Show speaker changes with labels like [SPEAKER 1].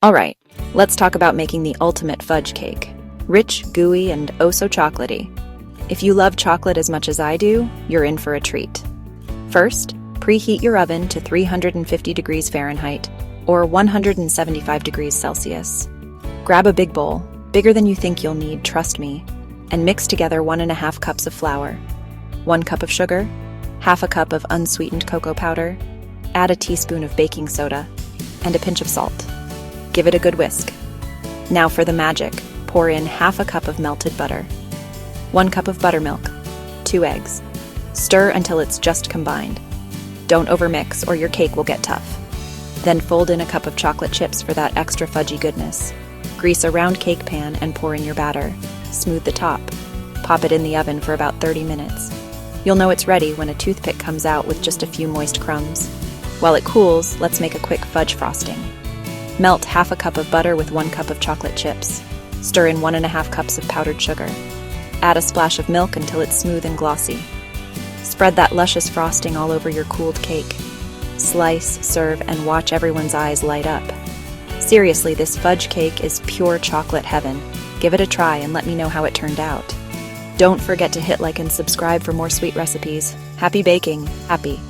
[SPEAKER 1] Alright, let's talk about making the ultimate fudge cake. Rich, gooey, and oh so chocolatey. If you love chocolate as much as I do, you're in for a treat. First, preheat your oven to 350 degrees Fahrenheit or 175 degrees Celsius. Grab a big bowl, bigger than you think you'll need, trust me, and mix together 1.5 cups of flour, 1 cup of sugar, half a cup of unsweetened cocoa powder, add a teaspoon of baking soda, and a pinch of salt. Give it a good whisk. Now for the magic, pour in half a cup of melted butter, 1 cup of buttermilk, 2 eggs. Stir until it's just combined. Don't overmix or your cake will get tough. Then fold in a cup of chocolate chips for that extra fudgy goodness. Grease a round cake pan and pour in your batter. Smooth the top. Pop it in the oven for about 30 minutes. You'll know it's ready when a toothpick comes out with just a few moist crumbs. While it cools, let's make a quick fudge frosting. Melt half a cup of butter with 1 cup of chocolate chips. Stir in 1.5 cups of powdered sugar. Add a splash of milk until it's smooth and glossy. Spread that luscious frosting all over your cooled cake. Slice, serve, and watch everyone's eyes light up. Seriously, this fudge cake is pure chocolate heaven. Give it a try and let me know how it turned out. Don't forget to hit like and subscribe for more sweet recipes. Happy baking, happy.